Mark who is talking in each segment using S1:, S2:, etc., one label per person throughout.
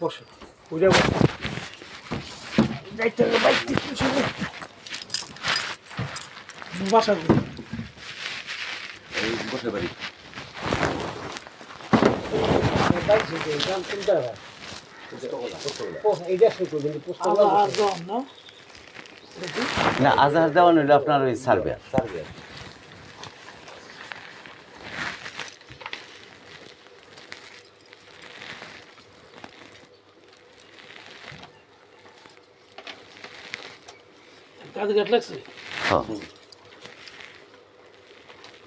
S1: বসে বুঝে যাইতে হবে বাইক বাসা
S2: বসে বাড়ি না আজহার দেওয়ান হইলো আপনার ওই সার্ভে
S1: গেট লাগছে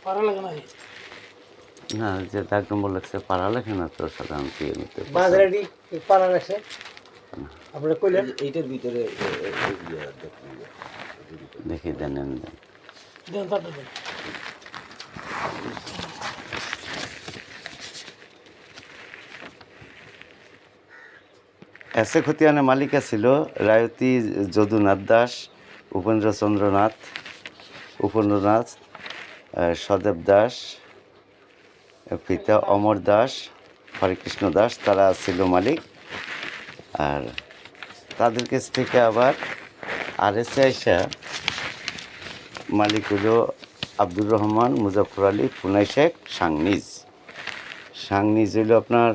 S1: পারা লাগে না
S2: না যে দাগ নম্বর লাগছে পাড়া লেখে না তো সাধারণত এমনিতে
S1: বাজারে পারা লাগছে আপনারা কইলেন
S3: এইটার ভিতরে
S2: দেখি দেন দেন
S1: দেন তারটা দেন
S2: এসে খতিয়ানের মালিকা ছিল রায়তী যদুনাথ দাস উপেন্দ্রচন্দ্রনাথ উপেন্দ্রনাথ সদেব দাস পিতা অমর দাস হরেকৃষ্ণ দাস তারা ছিল মালিক। আর তাদের কাছ থেকে আবার আরএসএ আইসা মালিক হলো আব্দুর রহমান মুজাফর আলী পুনাই শেখ সাংনিজ হইল আপনার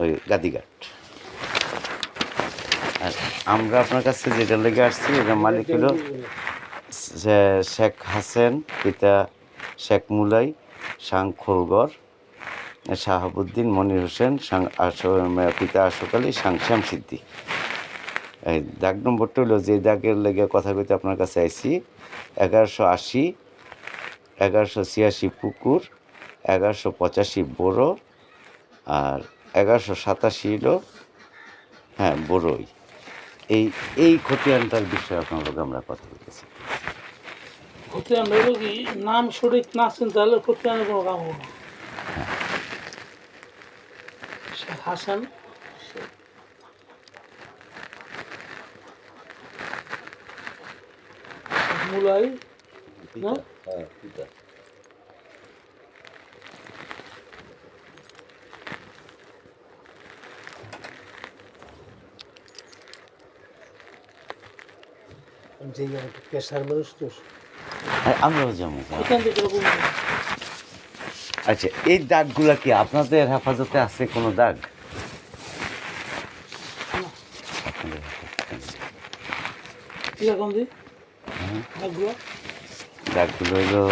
S2: ওই গাদিঘাট। আর আমরা আপনার কাছে যেটা লেগে আসছি এটা মালিক হলো শেখ হাসেন পিতা শেখ মুলাই সাং খোলগড় শাহাবুদ্দিন মনির হোসেন পিতা আশোক আলী সাং শ্যামসিদ্দি। এই দাগ নম্বরটা হলো যে দাগের লেগে কথা কইতে আপনার কাছে আইছি 1180 1186 পুকুর 1185 বড়ো আর 1187 হলো হ্যাঁ বড়ই। এই খতিয়ানটার বিষয়ে আপনার লোক আমরা কথা বলতেছি।
S1: খতিয়ান হইল কি নাম সঠিক না চিনতে হলে খতিয়ানের কোনো কাম হবে না শেখ হাসান মুলাই না
S3: হ্যাঁ পিতা
S1: যে পেশার মানুষ তো
S2: আমরাও যেমন
S1: এখান থেকে এরকম
S2: আচ্ছা এই দাগগুলা কি আপনাদের হেফাজতে আছে কোনো দাগ?
S1: কিরকম দি দাগগুলো
S2: দাগগুলো হলো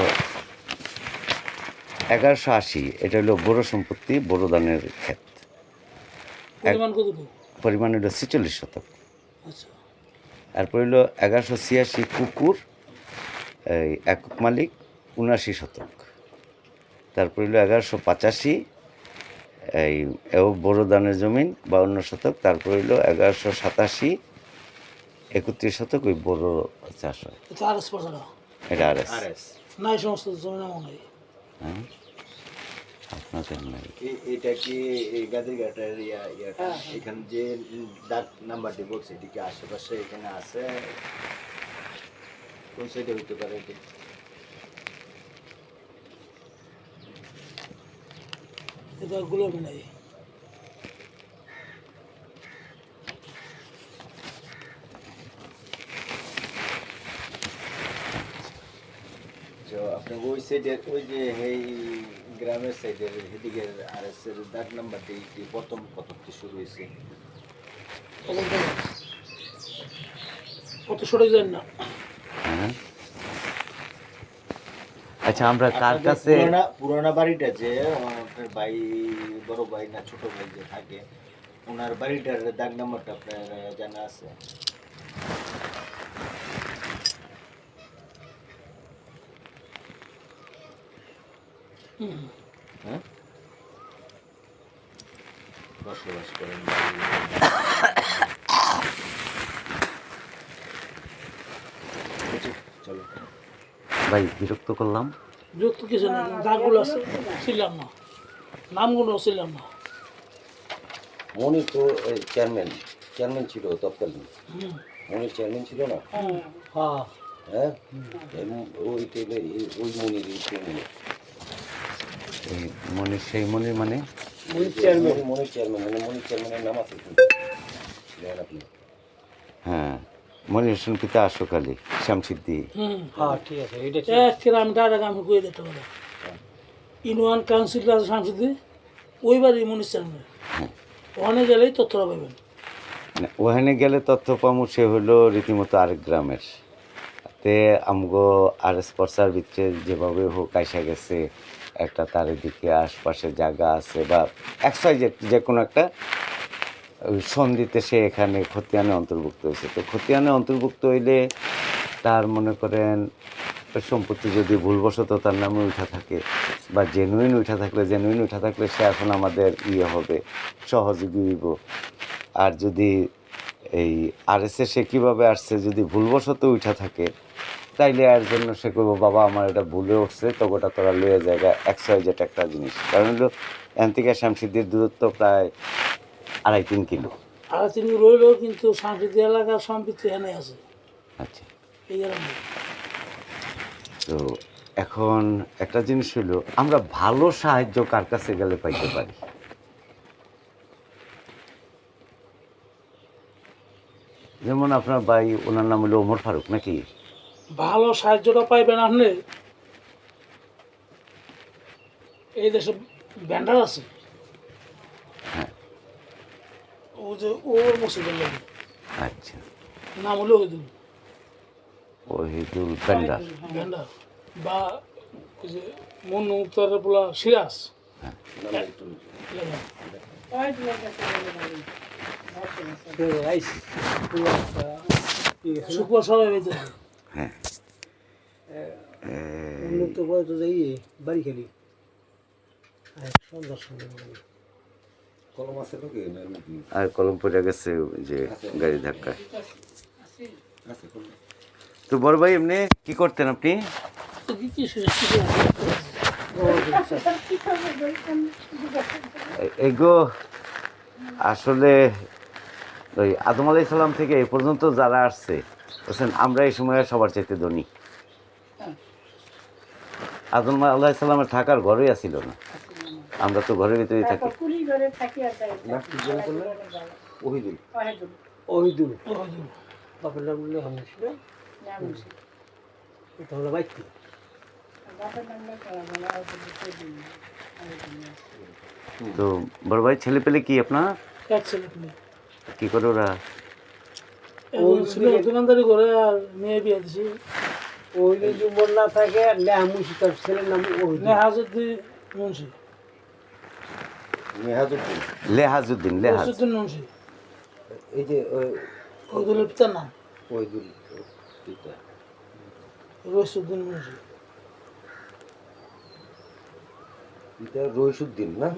S2: 1180 এটা হলো বড় সম্পত্তি বড় দানের ক্ষেত
S1: পরিমাণ কতটুকু
S2: পরিমাণ হলো 46 শতক।
S1: আচ্ছা
S2: তারপর হলো 1186 পুকুর এই একক মালিক 79 শতক। তারপর হলো 1185 এই বড় দানের জমিন 52 শতক। তারপর হলো 1187 31 শতক ওই বড় চাষ হয়।
S1: এটা আরএস পাশাটা
S2: এটা আরএস
S1: নাই সমস্ত জমি নাম নাই
S2: হ্যাঁ আপনাদের নাই
S3: এটা কি এই গাদিঘাটের ইয়াটা এখানে যে ডাক নাম্বারটি বলছে এটি কি আশেপাশে এখানে আছে কোন সাইডে হইতে পারে এটি
S1: এটা গুলো নাই
S3: তো আপনার ওই সাইডের ওই যে এই গ্রামের সাইডের এদিকের আরএস এর ডাক নাম্বারটি প্রথম কতটি শুরু হয়েছে
S1: কত সরে যান না
S2: হ্যাঁ আচ্ছা আমরা কার কাছে
S3: পুরানা বাড়িটা যে আপনার ভাই বড় ভাই না ছোট ভাই যে থাকে ওনার বাড়িটার দাগ নাম্বারটা আপনার জানা আছে হ্যাঁ বসবাস করেন চলো
S2: ভাই বিরক্ত করলাম
S1: যুক্ত কিছু না দাগগুলো আছে ছিলাম না নামগুলো ছিলাম না
S3: মনি তো চেয়ারম্যান ছিল তৎকালীন মনি চেয়ারম্যান ছিল না
S1: হ্যাঁ
S3: হ্যাঁ ওই টেলে ওই মনির
S2: এই মনির সেই মনির মানে
S3: মনির চেয়ারম্যানের নাম আছে কিন্তু জানেন আপনি?
S2: হ্যাঁ, মনির হোসেন পিতা আশোক আলী শামসিদ্দি।
S4: হ্যাঁ ঠিক আছে এটা ঠিক
S1: আমি ডাইরেক্ট আমি কয়ে দিতে পারি ইউনিয়ন কাউন্সিল আছে সাংসদে ওই বাড়ি মনিস্টার ওখানে গেলেই তথ্যরা পাবেন।
S2: মানে ওখানে গেলে তথ্য পামু সে হলো রীতিমতো আরেক গ্রামের তে আমগো আর স্পর্শার ভিতরে যেভাবে হোক আইসা গেছে একটা তার এদিকে আশপাশে জায়গা আছে বা এক্সাইজ যে কোনো একটা ওই সন্ধিতে সে এখানে খতিয়ানে অন্তর্ভুক্ত হয়েছে। তো খতিয়ানে অন্তর্ভুক্ত হইলে তার মনে করেন সম্পত্তি যদি ভুলবশত তার নামে উঠা থাকে বা জেনুইন উঠা থাকলে সে এখন আমাদের ইয়ে হবে, সহযোগী হইব। আর যদি এই আরএসএ সে কীভাবে আসছে যদি ভুলবশত উঠা থাকে তাইলে এর জন্য সে করবো বাবা আমার এটা ভুলে উঠছে তো গোটা তোরা লয়ে জায়গা XYZ একটা জিনিস। কারণ হলো এখান থেকে শামসিদ্দির দূরত্ব প্রায় 2.5-3 কিলো।
S1: আর তিনি রইলেও কিন্তু সাংস্কৃতিক এলাকার সম্পৃক্তি এখানে আছে
S2: আচ্ছা,
S1: এই গ্রামে।
S2: তো এখন একটা জিনিস হলো আমরা ভালো সাহায্য কার কাছে গেলে পাইতে পারি? যেমন আপনার ভাই ওনার নাম হলো ওমর ফারুক নাকি?
S1: ভালো সাহায্যটা পাইবেন আপনি এই দেশে ব্যান্ডার আছে
S2: হ্যাঁ,
S1: ও যে ওর মসজিদের লাগে
S2: আচ্ছা,
S1: নাম হলো ওইদিন
S2: ওহিদুল পেন্ডার।
S1: ব্যান্ডার বা ওই যে মন মুক্তারের পোলা সিরাজ
S4: রাইস
S1: সুপার সবাই বেঁচে
S2: হ্যাঁ,
S4: উন্নত করে তো যাই বাড়ি খেলি সন্ধ্যার সঙ্গে
S3: কলম আছে নাকি নাকি
S2: আর কলম পড়ে গেছে ওই যে গাড়ি ধাক্কায়।
S3: আছে কলম?
S2: তো বড় ভাই এমনি কি করতেন আপনি? এগো আসলে ওই আদম আলাইহিস সালাম থেকে এই পর্যন্ত যারা আসছে বুঝছেন আমরা এই সময় সবার চাইতে ধনী। আদম আলাইহিস সালামের থাকার ঘরই আসিল না, আমরা তো ঘরের ভিতরেই থাকি।
S3: না কি জন্য করলেন? ওহিদুল
S4: ওহিদুল বাপের নাম বললে হয়েছিল এটা হলো বাইক।
S2: তো বড় ভাই ছেলে পেলে কি আপনার
S1: এক ছেলে পেলে
S2: কি করে ওরা?
S1: একজন ছিল দোকানদারি করে আর মেয়ে বিয়ে দিছি
S4: ওইলে জুম্বর না থাকে লেহামুশি তার ছেলের নাম ওহিদুল।
S1: নেহাজুদ্দিন মুন্সি
S3: মেহাজুদ্দিন।
S2: লেহাজুদ্দিন
S1: রইসুদ্দিন মুন্সি
S3: এই যে
S1: ওইদুলের পিতার নাম
S3: ওহিদুল পিতা
S1: রইসুদ্দিন মুন্সি।
S3: পিতা রইসুদ্দিন না?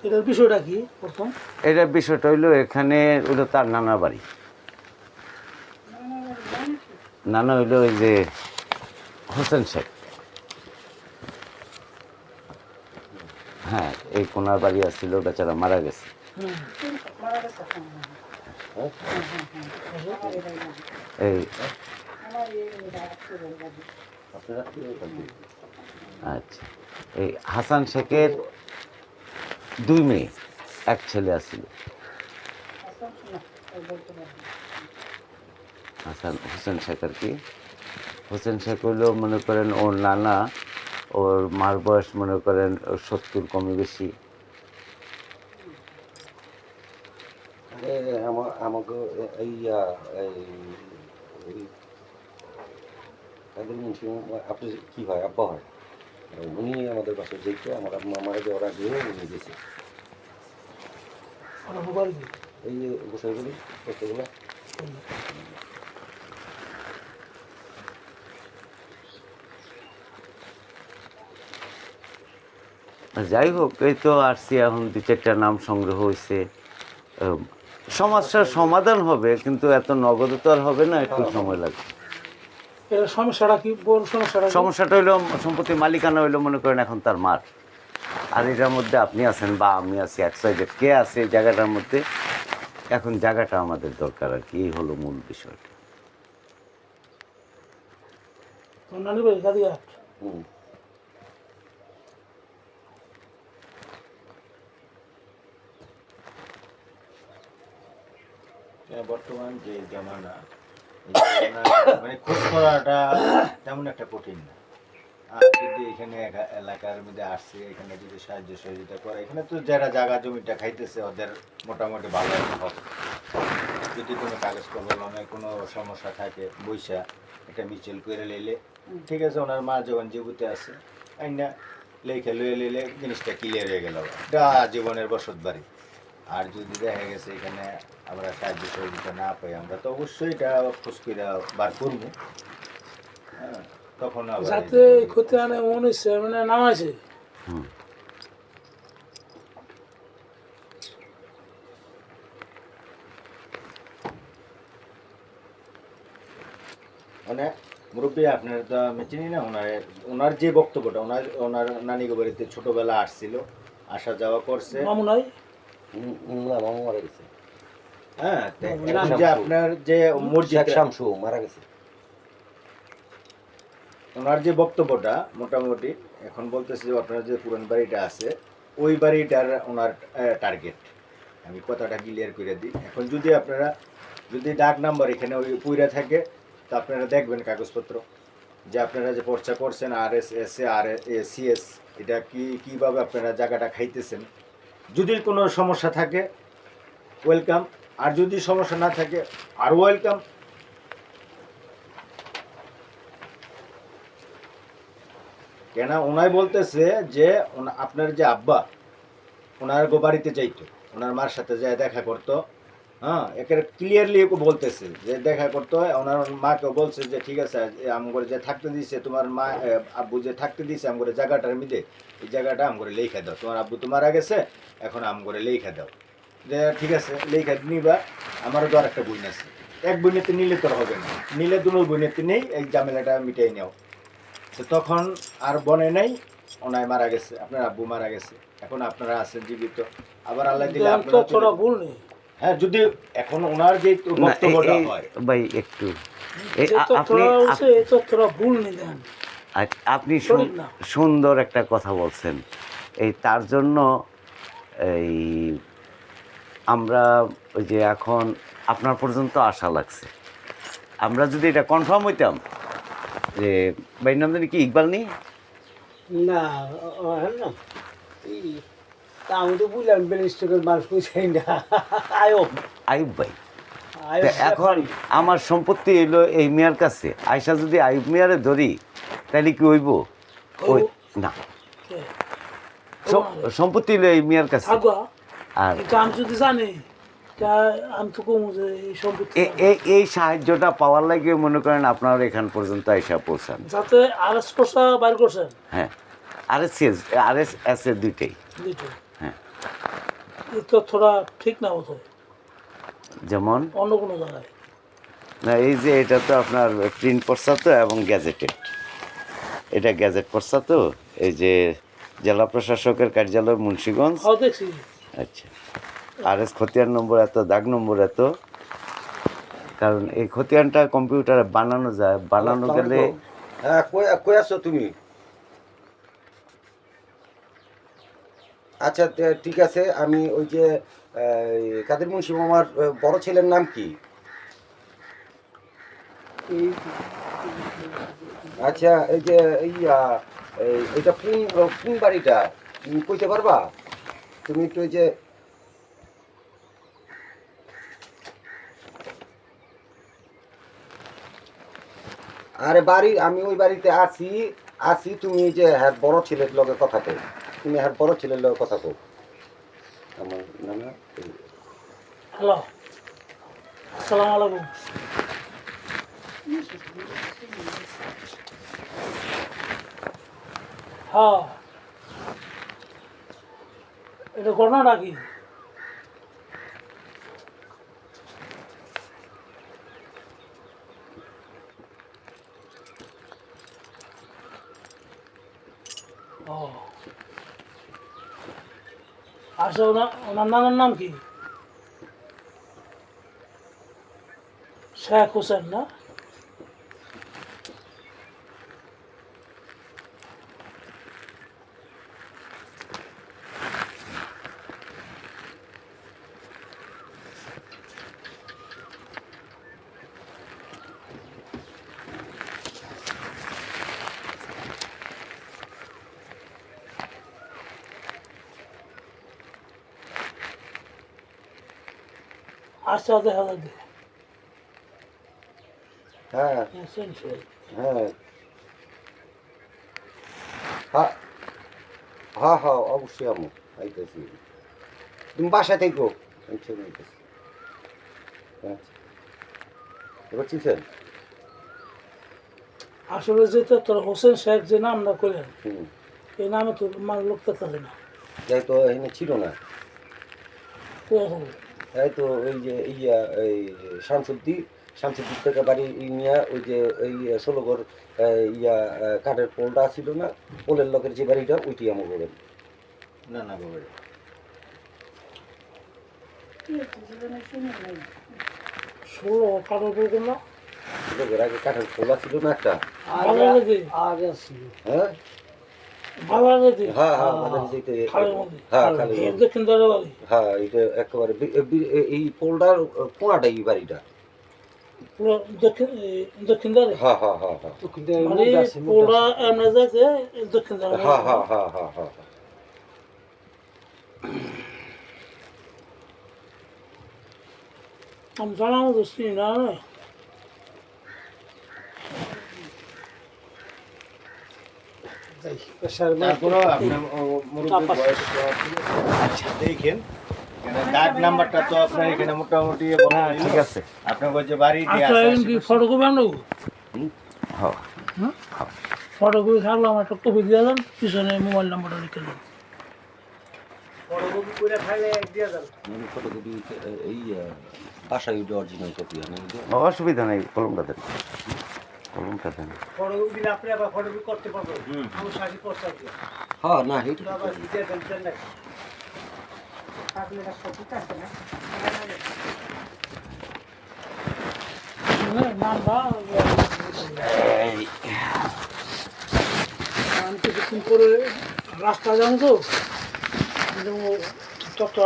S1: এটার বিষয়টা কি প্রথম?
S2: এটার বিষয়টা হইলো এখানে হইলো তার নানা বাড়ি। নানা হইলো ওই যে হোসেন শেখ। হ্যাঁ, এই কোনার বাড়ি আসছিল, বেচারা মারা গেছে। এই আচ্ছা, এই হাসান শেখের 2 মেয়ে 1 ছেলে আসছিল। হাসান হোসেন শেখ আর কি। হোসেন শেখ হইলেও মনে করেন ওর নানা, ওর মার বয়স মনে করেন 70 কমই বেশি।
S3: আমাকে আপনি কি হয় আব্বা হয় উনি আমাদের বাসায় যেত আমার আম্মা মারা যাওয়ার আগে উনি গেছে এই যে গোসাইগুলি কতগুলো
S2: যাই হোক, এই তো আসছি এখন 2-4টা নাম সংগ্রহ হয়েছে। সমস্যার সমাধান হবে কিন্তু এত নগদে তো আর হবে না, একটু সময় লাগবে।
S1: এটা সমস্যাটা কি? বড় সমস্যাটা কি?
S2: সমস্যাটা হইলো সম্পত্তির মালিকানা হইলো মনে করেন এখন তার মার, আর এটার মধ্যে আপনি আছেন বা আমি আছি, XYZ কে আছে এই জায়গাটার মধ্যে। এখন জায়গাটা আমাদের দরকার আর কি, এই হলো মূল বিষয়টা।
S1: তোর নানি বাড়ি কাদিঘাট?
S5: হুম।
S3: বর্তমান যে জামানা, এই জামানা মানে খোঁজ করাটা তেমন একটা কঠিন না। আর যদি এখানে এলাকার মধ্যে আসছে, এখানে যদি সাহায্য সহযোগিতা করে, এখানে তো যারা জায়গা জমিটা খাইতেছে ওদের মোটামুটি ভালো একটা হবে। যদি কোনো কাগজ কলমে কোনো সমস্যা থাকে বইসা একটা মিছিল করে লইলে ঠিক আছে, ওনার মা যখন জীবিত আছে আইনা লেখে লইয়ে লইলে জিনিসটা ক্লিয়ার হয়ে গেল, এটা জীবনের বসত বাড়ি। আর যদি দেখা গেছে এখানে আমরা সাহায্য সহযোগিতা না পাই, আমরা তো অবশ্যই এটা খোঁজ করে বার করবো। হ্যাঁ, তখন আবার
S1: যাতে ক্ষতি আনে মনে হচ্ছে মানে নামাইছে।
S2: হুম।
S3: মানে মুরব্বী আপনার তো আমি চিনি না, ওনার যে বক্তব্যটা, ওনার নানি বাড়িতে ছোটবেলা আসছিল, আসা যাওয়া করছে।
S1: মামু নাই?
S5: না, মামা মারা গেছে।
S3: হ্যাঁ, তো
S1: না,
S3: এখন
S5: না,
S3: যে আপনার যে মসজিদ,
S5: শেখ শামসু মারা গেছে।
S3: ওনার যে বক্তব্যটা মোটামুটি এখন বলতেছে যে আপনার যে পুরান বাড়িটা আছে ওই বাড়িটার ওনার টার্গেট। আমি কথাটা ক্লিয়ার করে দিই। এখন যদি আপনারা যদি ডাক নাম্বার এখানে ওই পুইরা থাকে, তো আপনারা দেখবেন কাগজপত্র যে আপনারা যে পর্চা করছেন RS RSCS, এটা কীভাবে আপনারা জায়গাটা খাইতেছেন। যদি কোনো সমস্যা থাকে ওয়েলকাম, আর যদি সমস্যা না থাকে আরও ওয়েলকাম। কেন ওনাই বলতেছে যে আপনার যে আব্বা ওনার বাড়িতে যাইতো, ওনার মার সাথে যায় দেখা করতো। হ্যাঁ, একের ক্লিয়ারলি বলতেছে যে দেখা করতো। ওনার মাকেও বলছে যে ঠিক আছে, আমগরে যে থাকতে দিছে তোমার মা, আব্বু যে থাকতে দিছে আমগরে জায়গাটার মধ্যে, এই জায়গাটা আমগরে লেখা দাও, তোমার আব্বু তো মারা গেছে, এখন আমগরে লেখা দাও। যে ঠিক আছে লেখা নিবা, আমারও তো আর একটা বইন আছে, এক বইনেতে নিলে তোর হবে না, নিলে দুটো বইনেতে নেই, এই ঝামেলাটা মিটাই নাও। তো তখন আর বনে নাই, ওনায় মারা গেছে, আপনার আব্বু মারা গেছে, এখন আপনারা আছেন জীবিত, আবার আল্লাহ দিলে আপনারা
S1: তথ্যটা ভুল নেই।
S3: হ্যাঁ, যদি এখন ওনার যে
S2: না
S3: বক্তব্যটা হয়,
S2: ভাই একটু এই
S1: যে
S2: আপনি
S1: তথ্যটা বলছে এই তথ্যটা ভুল নেই দেন।
S2: আপনি
S1: সঠিক না।
S2: সুন্দর একটা কথা বলছেন। এই তার জন্য এই আমরা ওই যে এখন আপনার পর্যন্ত আশা লাগছে, আমরা যদি এটা কনফার্ম হইতাম যে ভাইয়ের নাম জানি কি, ইকবাল নেই?
S4: না হ্যাঁ না, তা আমি তো বুঝলাম ব্যালিস্টিকের মানুষ বুঝাই না। আয়ব
S2: আইব ভাই।
S4: আয়ব
S2: তা এখন আমার সম্পত্তি এলো এই মিয়ার কাছে, আয়সা যদি আইব মিয়ারে ধরি তাহলে কি হইব? ওই না,
S1: কে?
S2: সম্পত্তি এলো এই মিয়ার কাছে।
S1: থাকবা
S2: আর
S1: কিন্তু আমি যদি জানি তা আমি তো কমু যে এই সম্পত্তি
S2: এই সাহায্যটা পাওয়ার লাগে মনে করেন আপনার এখান পর্যন্ত আইসা পৌঁছান।
S1: যাতে আরএস কোষা বাইর করছেন
S2: হ্যাঁ, RSS এর দুইটাই।
S1: দুটো,
S2: হ্যাঁ,
S1: এই তথ্যটা ঠিক না বোধ হয়
S2: যেমন
S1: অন্য কোনো জায়গায়।
S2: না, এই যে এটা তো আপনার প্রিন্ট পর্চা তো এবং গ্যাজেটেড, এটা গ্যাজেট পর্চা তো, এই যে জেলা প্রশাসকের কার্যালয় মুন্সিগঞ্জ।
S1: হ্যাঁ দেখছি।
S2: আচ্ছা, RS খতিয়ান নম্বর এত, দাগ নম্বর এত। কারণ এই খতিয়ানটা কম্পিউটারে বানানো যায়, বানানো গেলে
S5: হ্যাঁ, কই আছো তুমি? আচ্ছা, ঠিক আছে। আমি ওই যে কাদের মুন্সি মামার বড় ছেলের নাম কি?
S4: এই
S5: আচ্ছা, এই যে এটা কোন বাড়িটা তুমি কইতে পারবা? তুমি একটু ওই যে আরে বাড়ি, আমি ওই বাড়িতে আছি তুমি এই যে হ্যাঁ বড় ছেলের লগে কথা কও, তুমি হ্যাঁ বড় ছেলের লগে কথা কও। আমার নানা
S1: হ্যালো, আসসালামু আলাইকুম। হ্যাঁ, এটা ঘটনাটা কি? ও আচ্ছা, ওনার নানার নাম কি? শেখ হোসেন না? আচ্ছা দেখা যাবে
S5: হ্যাঁ
S1: বুঝছেন সবাই।
S5: হ্যাঁ হ্যাঁ হ্যাঁ হ্যাঁ অবশ্যই আমি আইতেছি তুমি বাসা থেকো আমি চলে আইতেছি আচ্ছা এবার চিনছেন
S1: আসলে যে তোর হোসেন শেখ যে নামটা করলেন
S5: হুম
S1: এই নামে তো মানে লোক থাকতে না
S5: যাই তো এখানে ছিল না
S1: কোয়া হবে
S5: এই তো ওই যে ইয়া এই শামসুদ্দিন থেকে বাড়ি নিয়ে ওই যে এই ষোলগড় ইয়া কাঠের পোলটা ছিল না পোলের লোকের যে বাড়িটা ওইটি আমার বলেন
S3: না না বাবা
S1: ষোলো কারো বলবেন না
S5: লোকের আগে কাঠের পোলা ছিল না একটা
S1: বাংলাদেশে
S4: আর আছি
S5: হ্যাঁ
S1: বাংলাদেশে
S5: হ্যাঁ হ্যাঁ আমাদের যেতে
S1: খালের মধ্যে
S5: হ্যাঁ খালি
S1: দক্ষিণ দ্বারা বাড়ি
S5: হ্যাঁ এটা একেবারে এই পোলটার কোনাটা এই বাড়িটা
S1: পুরো দক্ষিণ দ্বারে
S5: হ্যাঁ হ্যাঁ হ্যাঁ হ্যাঁ
S1: মানে ওরা এমনি যাচ্ছে দক্ষিণ দ্বারা
S5: হ্যাঁ হ্যাঁ হ্যাঁ হ্যাঁ হ্যাঁ
S1: আমি জানা মতো চিনি না
S3: তারপরেও আপনার মুরব্বীর বয়স আচ্ছা দেখেন এখানে ডাক নাম্বারটা তো আপনার এখানে মোটামুটি
S2: হ্যাঁ ঠিক আছে
S3: আপনার যে বাড়ি
S1: আচ্ছা এখন কি ফটোকপি আনবো
S2: হ্যাঁ
S1: ফটোকপি থাকলে আমার একটা কপি দিয়ে দেন পিছনে মোবাইল নাম্বারটা লিখে দেন
S5: ফটোকপি এই বাসায় অরিজিনাল কপি আমি
S2: অসুবিধা নেই কলমটা দেন কলমটা দেন
S5: হ্যাঁ না এটা
S1: নামটা আমি কিছুক্ষণ করে রাস্তা যাবো তো তত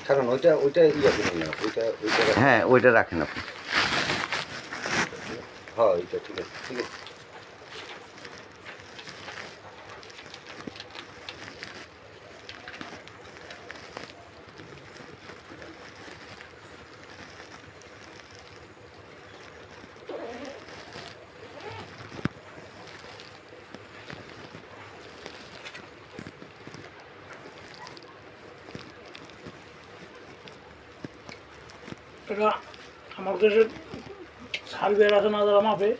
S5: কারণ ওইটা ওইটা ইয়া করুন না ওইটা ওইটা
S2: হ্যাঁ ওইটা রাখেন আপনি
S5: হ্যাঁ ওইটা ঠিক আছে ঠিক আছে
S1: এটা আমার দেশে সার্ভের আছে না যারা মাপে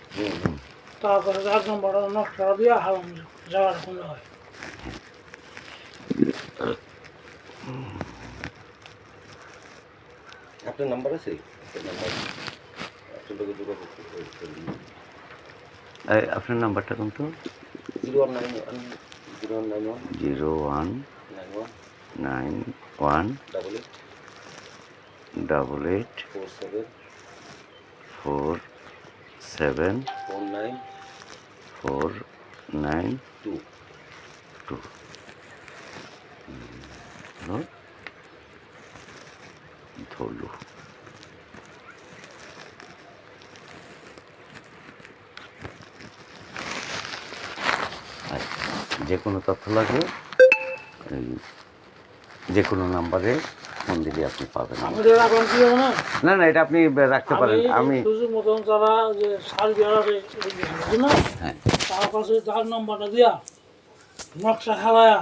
S1: তারপরে 8 নম্বরটা নকশা দিয়ে হারাম জায়গাটা খুঁজে হয়
S5: আপনার নাম্বার আছে আপনার নাম্বার আপনার লোকে যোগাযোগ করুন
S2: আপনার নাম্বারটা কিন্তু
S5: 0191
S2: 0191888
S5: 47
S2: 472 ধলু যে কোনো তথ্য লাগবে যে কোনো নাম্বারে ফোন দিলে আপনি পাবেন
S1: আমি তো রাখলাম কি হবে না
S2: না না এটা আপনি রাখতে পারেন আমি
S1: সুযোগ মতন যারা যে সার্ভের আছে না
S2: হ্যাঁ
S1: তার কাছে তার নাম্বারটা দিয়া নকশা খেলায়া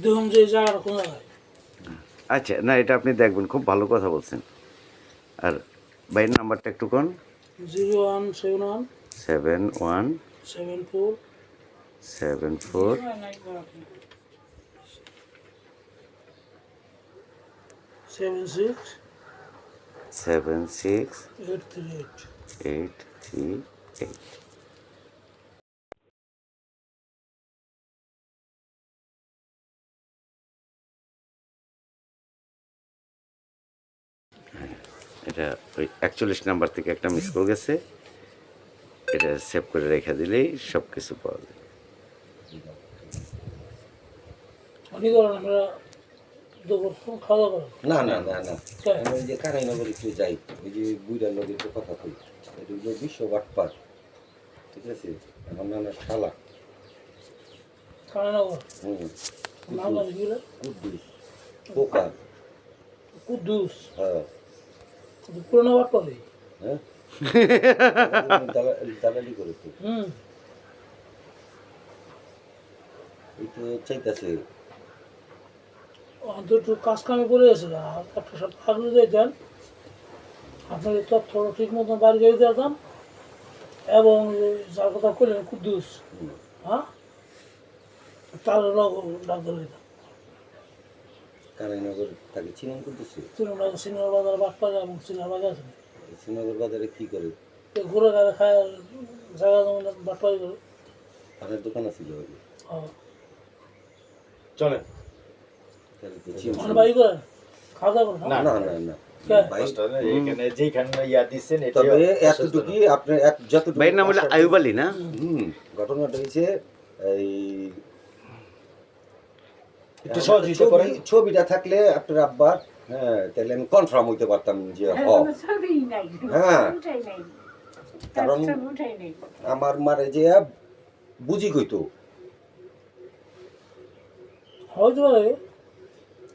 S1: দেখুন যে এই জায়গাটা কোন জায়গায়
S2: আচ্ছা না এটা আপনি দেখবেন খুব ভালো কথা বলছেন আর বাইরের নাম্বারটা একটু কোন
S1: 0171
S2: 71
S1: 74
S2: 74
S1: 76
S2: 76
S1: 838
S2: 838 এটা ওই 41 নাম্বার থেকে একটা মিস কল গেছে এটা সেভ করে রেখে দিলেই সব কিছু পাওয়া যায়
S1: অনেক ধরনের আমরা দুপুর খাওয়া দাওয়া করেন
S5: না না না না
S1: হ্যাঁ।
S5: আমি ওই যে কানাই নগর একটু যাই ওই যে বুইরার নগর একটু কথা কই এটা হলো বিশ্ব বাটপার ঠিক আছে আমার নামের শালা
S1: খাওয়া দাওয়া
S5: হুম
S1: নাম জানি কি বলে?
S5: কুদ্দুস পোকা
S1: কুদ্দুস
S5: হ্যাঁ
S1: পুরোনো বাট পাবে।
S5: হ্যাঁ দালালি করে তো
S1: হুম,
S5: এই তো চাইতেছে
S1: অন্তত একটু কাজ কামে করে গেছে না, একটা সপ্তাহ আগে যেতেন আপনার এই তথ্য ঠিক মতন বাড়ি দিয়ে দিতাম, এবং যার কথা করলেন কুদ্দুস, হ্যাঁ, তার ডাক্তার দিতাম।
S5: কানাইনগর তাকে চিনেন করতেছে
S1: তৃণমূল সিনেমার বাজার বাট পারে এবং সিনেমার বাজার আছে,
S5: শ্রীনগর বাজারে কি করে
S1: ঘুরে গাড়ি খায় জায়গা জমি বাট পারি করে।
S5: পানের দোকান আছে আগে
S3: চলেন
S5: তাহলে তো চিনি।
S1: মানে বাড়ি করেন, খাওয়া দাওয়া করেন,
S3: না,
S5: না না না
S1: কে?
S5: ভাই
S3: এখানে যেখানে ইয়া দিচ্ছেন এটা
S5: তবে এতটুকুই আপনার যতটুকু
S2: ভাইয়ের নাম হলো আয়ুব আলী না?
S5: ঘটনাটা হয়েছে এই
S3: একটু সহযোগিতা করেন।
S5: ছবিটা থাকলে আপনার আব্বার হ্যাঁ তাহলে আমি কনফার্ম হইতে পারতাম যে হ্যাঁ কারণ আমার মারে যে বুঝি কইতো
S1: হয়তো পারে।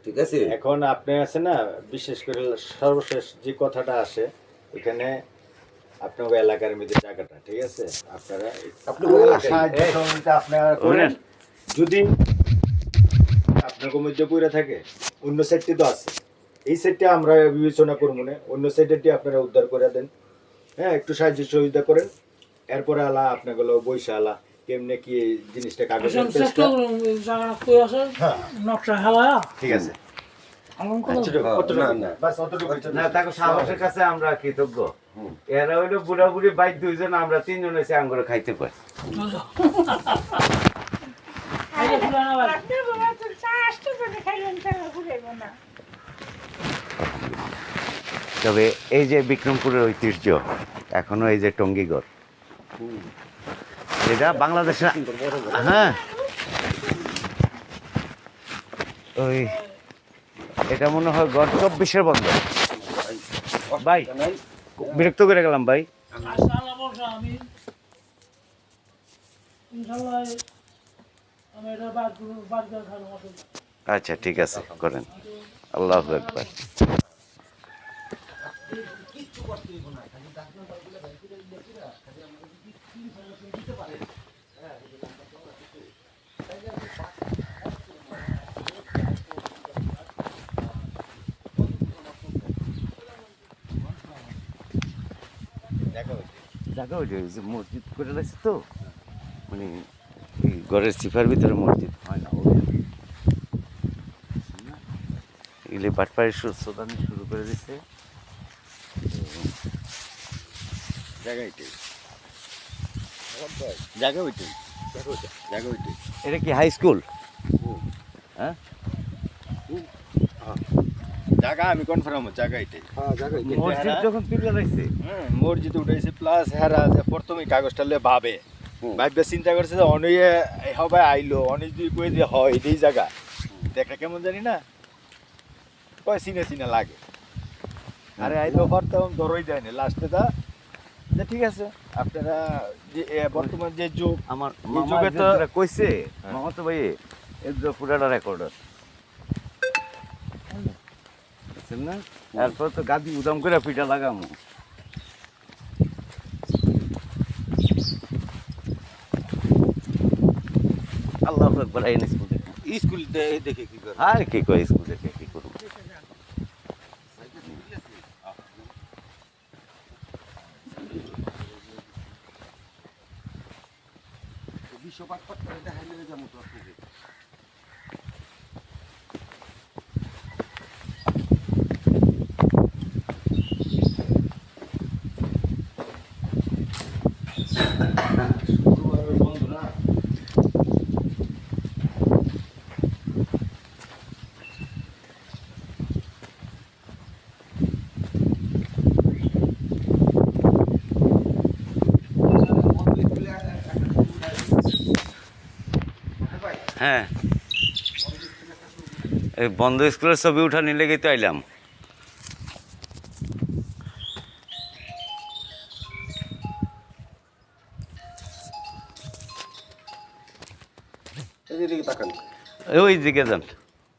S5: ঠিক আছে
S3: এখন আপনি আছেন না, বিশেষ করে সর্বশেষ যে কথাটা আসে এখানে আপনার এলাকার মধ্যে জায়গাটা ঠিক আছে, আপনারা
S5: আপনি ওই এলাকায়-
S3: সাহায্য সহযোগিতা আপনারা করেন। যদি আপনার মধ্যে পড়ে থাকে অন্য সাইডটি তো আছে, এই সাইডটা আমরা বিবেচনা করবো না, অন্য সাইডটি আপনারা উদ্ধার করে দেন। হ্যাঁ, একটু সাহায্য সহযোগিতা করেন, এরপরে আলা আপনাগুলো বৈশা আলা কেমনে কি এই জিনিসটা কাগজের
S1: আমি চেষ্টা
S3: পেজটা।
S1: করুন এই জায়গাটা কই আছে,
S3: হ্যাঁ।
S1: নকশা হেলায়া
S3: ঠিক আছে,
S1: আমার কথা
S3: আচ্ছা, কতটুকু?
S5: না, না।
S3: বাস অতটুকু।
S2: না, তাকে সাহসের কাছে আমরা কৃতজ্ঞ। এরা হইলো বুড়া বুড়ি বাইক দুইজন, আমরা তিনজন এসে আঙ্গুরে খাইতে পারি।
S1: এই যে ফুলানা ভাই,
S2: তবে এই যে বিক্রমপুরের ঐতিহ্য এখনো এই যে টঙ্গীগড়, এটা বাংলাদেশের, হ্যাঁ ওই এটা মনে হয় গড় 24-এর বন্ধ। ভাই বিরক্ত করে গেলাম ভাই।
S1: আচ্ছা, আল্লাহ ভরসা, আমি ইনশাআল্লাহ আমি এটা বাড়ি করে খাবো, অসুবিধা নেই।
S2: আচ্ছা ঠিক আছে, করেন। আল্লাহু আকবার। জায়গা ওই যে মসজিদ করে লাগছে তো, মানে এই ঘরের সিফার ভিতরে মসজিদ হয় না, এগুলি বাটপাড়ি সোদানি শুরু করে দিচ্ছে।
S3: জায়গা ওইটাই, জায়গা ওইটাই, জায়গা ওইটাই।
S2: এটা কি হাই স্কুল? হ্যাঁ,
S3: জায়গা আমি কনফার্ম, জায়গা এটাই।
S5: হ্যাঁ জায়গায়
S2: মসজিদ যখন তুলে রাখছে,
S3: মসজিদ উঠেছে প্লাস হেরা যে প্রথমে কাগজটা লে ভাবে ভাববে চিন্তা করছে যে অনেক হবে আইলো, অনেক যদি কই যে হয় এটাই জায়গা দেখা কেমন জানি না, কয় চিনে চিনে লাগে। আরে আইলো তখন ধরই দেয় না লাস্টে দা যে ঠিক আছে আপনারা যে বর্তমান যে যুগ
S2: আমার
S3: এই
S2: মামা
S3: যুগে তো
S2: যেটা কইছে, মামা তো ভাই এর যে পুরাটা রেকর্ড আছে, বুঝছেন না? এরপর তো গাদি উদাম করে পিঠা লাগামো। আল্লাহ একবার আইন স্কুল দেখে,
S5: স্কুল দেখে কি করে
S2: আর কি কয় স্কুল দেখে কি করবো।
S5: বিশ্বপাত পাত করে দেখাইলে যেমন তো আপনাকে
S2: হ্যাঁ, এই বন্ধ স্কুলের ছবি উঠা নিলে গিয়ে তো আইলাম।
S5: এদিকে তাকান
S2: ওই দিকে যান,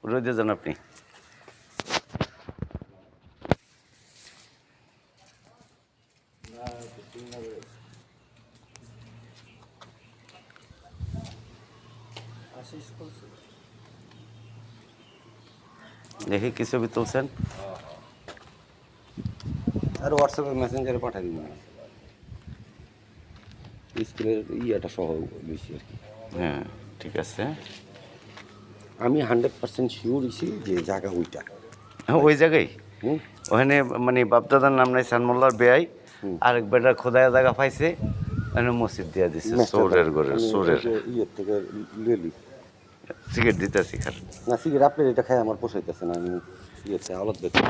S2: রোদে যান আপনি। দেখি কি ছবি তুলছেন।
S5: আর হোয়াটসঅ্যাপে মেসেঞ্জারে পাঠিয়ে দিন স্কুলের ইয়াটা সহ বেশি আর কি।
S2: হ্যাঁ ঠিক আছে।
S5: আমি 100% শিওর ইছি যে জায়গা ওইটা।
S2: হ্যাঁ ওই জায়গায়
S5: হুম
S2: ওখানে মানে বাপদাদার নাম নাই সানমোল্লার বেয়াই আরেক বেটার খোদায় জায়গা পাইছে ওখানে মসজিদ দিয়া দিছে চোরের ঘরে চোরের
S5: ইয়ের থেকে লিলি
S2: সিগারেট দিতেছি খার
S5: না সিগারেট আপনার এটা খাই আমার পোষাইতেছে না আমি ইয়েতে আলাদ দেখি